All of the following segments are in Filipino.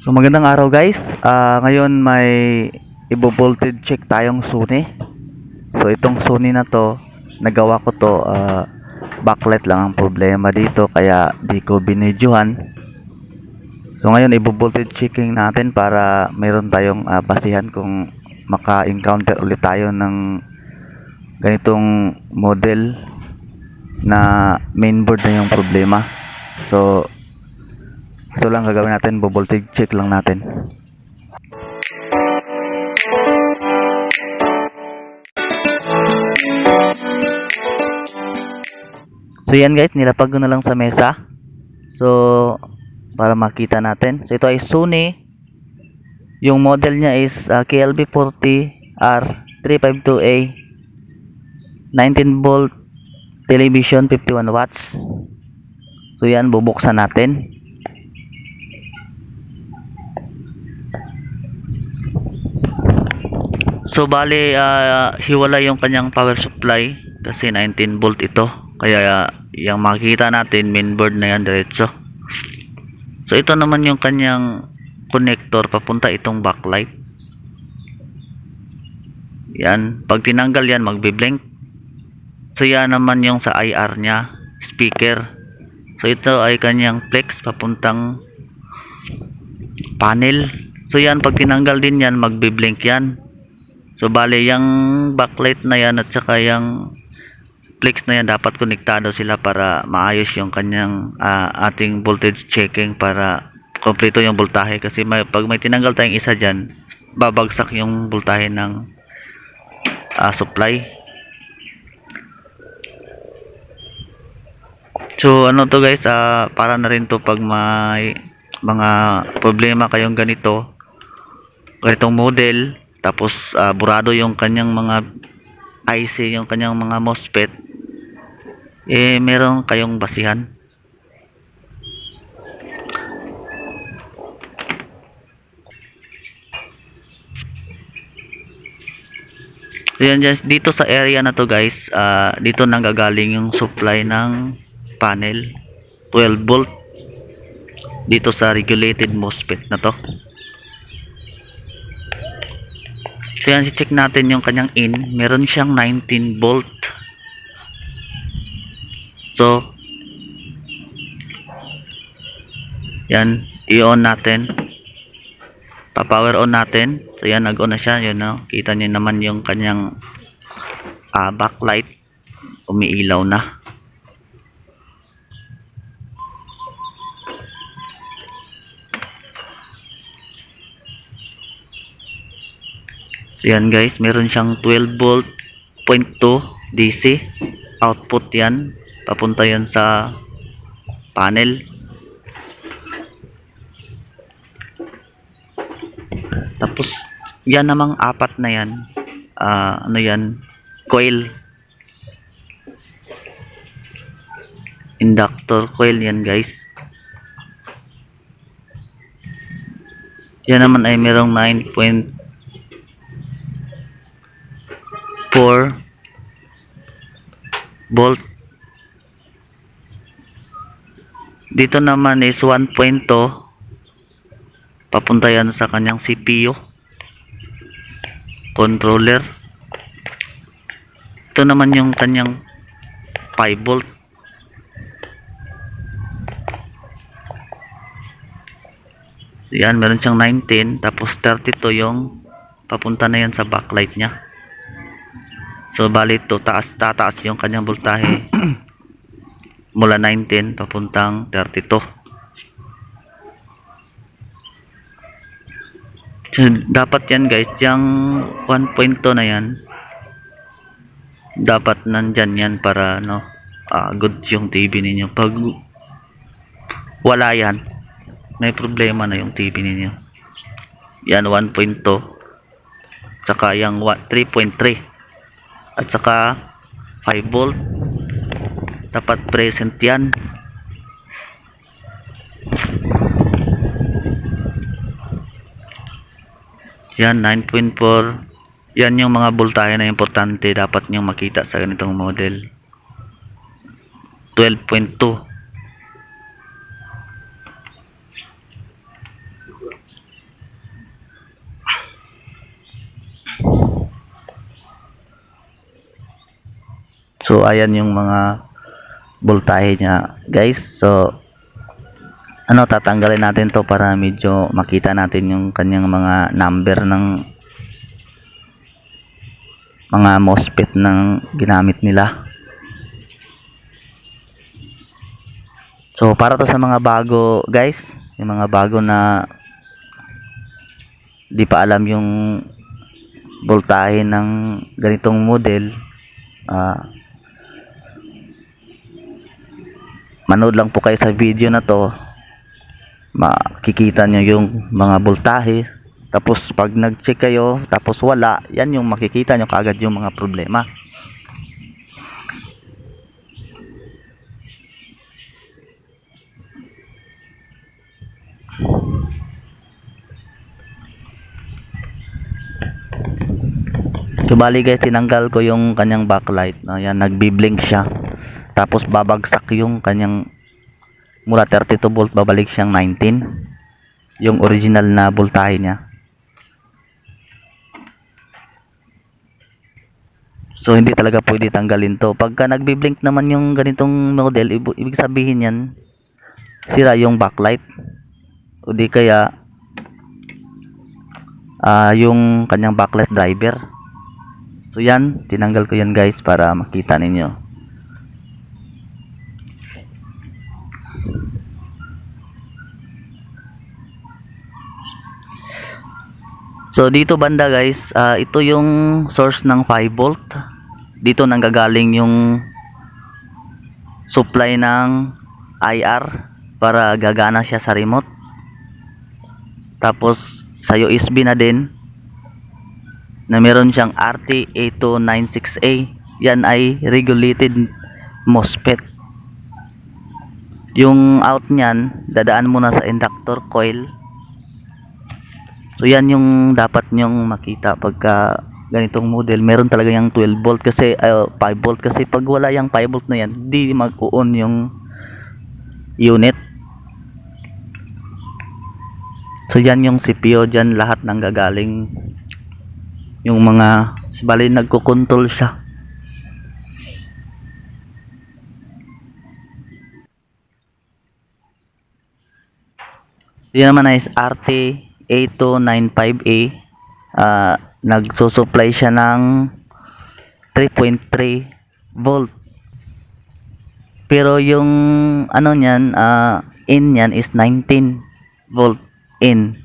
So magandang araw guys. Ngayon may voltage check tayong Sony. So itong Sony na to, nagawa ko to, backlight lang ang problema dito kaya di ko binidyohan. So ngayon voltage checking natin para mayroon tayong basihan kung maka-encounter ulit tayo ng ganitong model na mainboard na yung problema. So ito lang gagawin natin, voltage check lang natin. So yan guys, nilapag ko na lang sa mesa. So para makita natin. So ito ay Sony. Yung model niya is KLB40R352A 19 volt television 51 watts. So yan, bubuksan natin. So bali hiwala yung kanyang power supply kasi 19 volt ito. Kaya yung makikita natin mainboard na yan diretso. So ito naman yung kanyang connector papunta itong backlight. Yan, pag tinanggal yan magbi-blink. So yan naman yung sa IR niya, speaker. So ito ay kanyang flex papuntang panel. So yan, pag tinanggal din yan magbi-blink yan. So bale yung backlight na yan at saka yung flex na yan dapat konektado sila para maayos yung kanyang ating voltage checking para kompleto yung voltahe kasi pag may tinanggal tayong isa dyan babagsak yung voltahe ng supply. So ano to guys, para na rin to pag may mga problema kayong ganitong model tapos burado yung kanyang mga IC, yung kanyang mga MOSFET, meron kayong basihan. So yan guys, dito sa area na to guys, dito nanggagaling yung supply ng panel 12 volt dito sa regulated MOSFET na to. So yan, si-check natin yung kanyang in, meron siyang 19 volt. So yan, i-on natin, pa-power on natin. So yan, nag-on na siya, yun no? Kita niyo naman yung kanyang backlight umiilaw na. So yan guys, meron siyang 12 volt 0.2 DC output, yan papunta yan sa panel. Tapos yan namang apat na yan, ano yan, coil, inductor coil yan guys. Yan naman ay merong 9.4 volt. Dito naman is 1.2 papunta yan sa kanyang CPU controller. Ito naman yung kanyang 5 volt. Yan, meron siyang 19 tapos 32 yung papunta na yan sa backlight niya. So bali ito, tataas yung kanyang voltahe mula 19 papuntang 32. So dapat yan guys, yung 1.2 na yan dapat nandyan yan para good yung TV ninyo. Pag wala yan, may problema na yung TV ninyo. Yan 1.2 saka yung 3.3 at saka 5 volt dapat present yan. Yan 9.4, yan yung mga voltahe na importante dapat nyo makita sa ganitong model. 12.2 So ayan yung mga voltahe niya guys. So tatanggalin natin to para medyo makita natin yung kanyang mga number ng mga MOSFET ng ginamit nila. So para to sa mga bago guys, yung mga bago na di pa alam yung voltahe ng ganitong model, manood lang po kayo sa video na to, makikita nyo yung mga voltahe. Tapos pag nag-check kayo tapos wala, yan yung makikita nyo kaagad yung mga problema. So bali guys, tinanggal ko yung kanyang backlight. Ayan, nagbi-blink siya. Tapos babagsak yung kanyang mula 32 volt babalik siyang 19. Yung original na voltahe niya. So hindi talaga pwede tanggalin to. Pagka nagbi-blink naman yung ganitong model, ibig sabihin yan sira yung backlight. O di kaya yung kanyang backlight driver. So yan, tinanggal ko yan guys para makita ninyo. So dito banda guys, ito yung source ng 5 volt. Dito nanggagaling yung supply ng IR para gagana siya sa remote. Tapos sa USB na din na meron siyang RT8296A. Yan ay regulated MOSFET. Yung out niyan, dadaan muna sa inductor coil. So yan yung dapat nyong makita pagka ganitong model. Meron talaga yung 12 volt kasi 5 volt kasi pag wala yung 5 volt na yan, di mag-on yung unit. So yan yung CPU, dyan lahat nang gagaling yung mga bali nagko-control siya. Yan naman is RT8295A. Nagsusupply siya ng 3.3 volt. Pero yung niyan, in niyan is 19 volt in.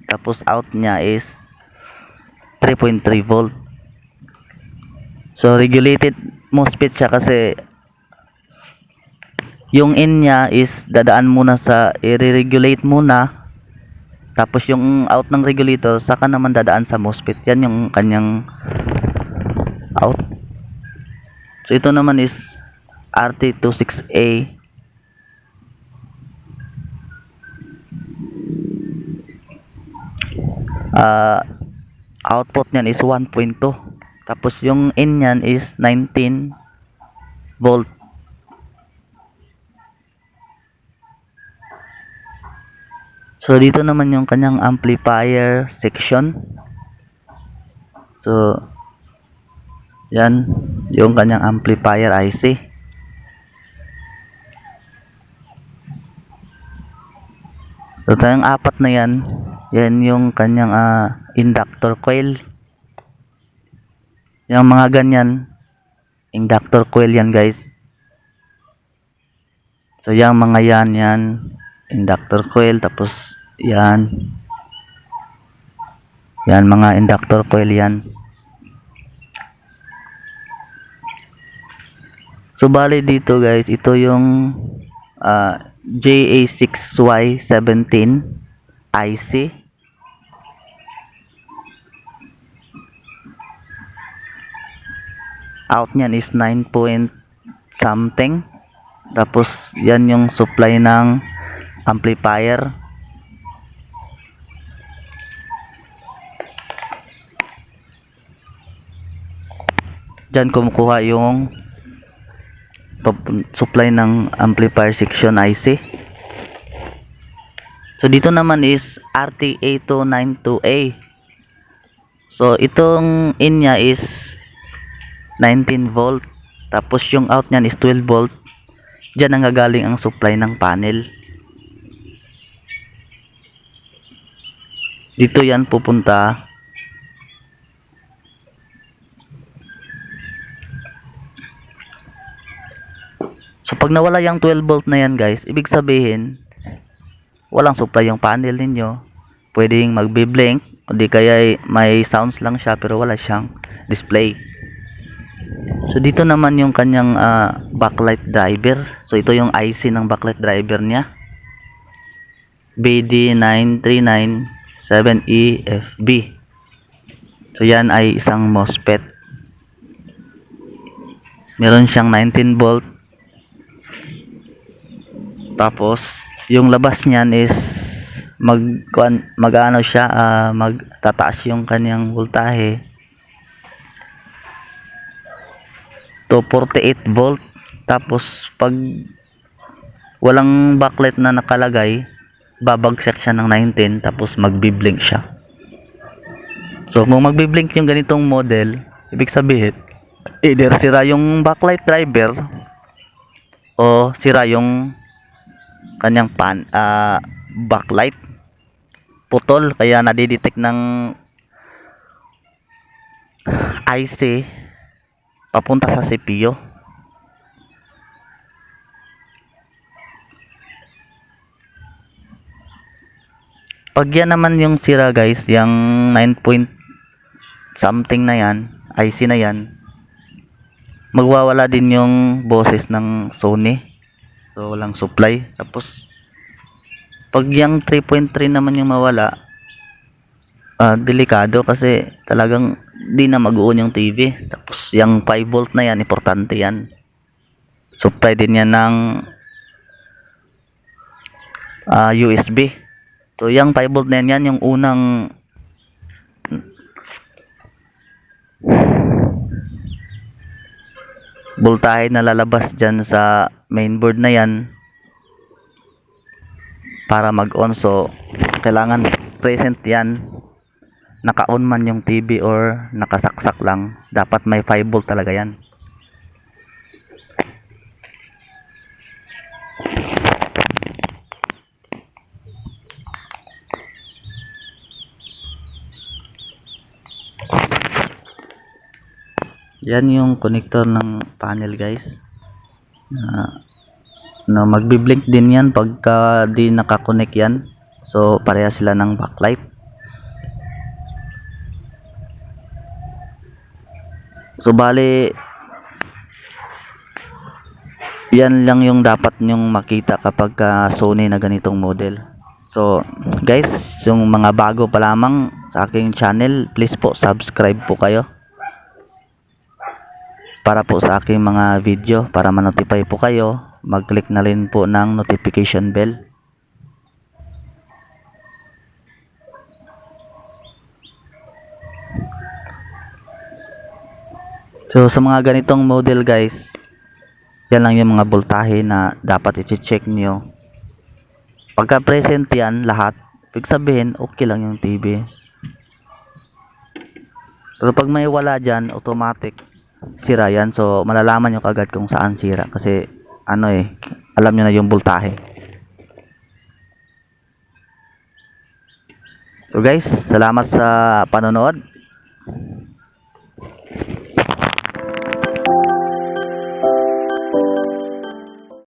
Tapos out niya is 3.3 volt. So regulated MOSFET siya kasi yung in niya is dadaan muna sa i-regulate muna, tapos yung out ng regulator saka naman dadaan sa MOSFET. Yan yung kanyang out. So ito naman is RT26A. Output niyan is 1.2. Tapos yung in niyan is 19 volt. So dito naman yung kanyang amplifier section. So yan yung kanyang amplifier IC. So tayong apat na yan, yan yung kanyang inductor coil. Yung mga ganyan, inductor coil yan guys. So yung mga yan inductor coil. Tapos yan mga inductor coil yan. So bali dito guys, ito yung JA6Y17 IC. Out niyan is 9 point something. Tapos yan yung supply ng amplifier. Diyan kumukuha yung supply ng amplifier section IC. So dito naman is RT8292A. So itong in niya is 19 volt. Tapos yung out niyan is 12 volt. Diyan nanggagaling ang supply ng panel. Dito yan pupunta. So pag nawala yung 12 volt na yan guys, ibig sabihin walang supply yung panel ninyo. Pwedeng magbi-blink o di kaya may sounds lang siya pero wala siyang display. So dito naman yung kanyang backlight driver. So ito yung IC ng backlight driver niya. BD9397EFB. So yan ay isang MOSFET. Meron siyang 19 volt. Tapos yung labas niyan is magtataas yung kanyang voltahe to 48 volt. Tapos pag walang backlight na nakalagay, babagsak siya ng 19 tapos magbi-blink siya. So kung magbi-blink yung ganitong model, ibig sabihin either sira yung backlight driver o sira yung kanyang backlight, putol, kaya nadidetect ng IC papunta sa CPU. Pag yan naman yung sira guys, yung 9 point something na yan, IC na yan, magwawala din yung boses ng Sony. So walang supply. Tapos pag yung 3.3 naman yung mawala, delikado kasi talagang di na mag-on yung TV. Tapos yung 5 volt na yan, importante yan. Supply din yan ng USB. So yung 5 volt na yan yung unang voltahe na lalabas dyan sa mainboard na yan para mag-on. So kailangan present yan, naka-on man yung TV or nakasaksak lang, dapat may 5 volt talaga yan. Yan yung connector ng panel guys. Magbi-blink din yan pagka di nakakonect yan. So pareha sila ng backlight. So bali yan lang yung dapat nyong makita kapag Sony na ganitong model. So guys, yung mga bago pa lamang sa aking channel, please po subscribe po kayo para po sa aking mga video, para ma-notify po kayo. Mag-click na rin po ng notification bell. So sa mga ganitong model guys, yan lang yung mga voltahe na dapat i-check nyo. Pagka present yan lahat, ibig sabihin okay lang yung TV. Pero pag may wala dyan, automatic sira yan. So malalaman nyo kagad kung saan sira kasi alam nyo na yung voltahe. So guys, salamat sa panonood.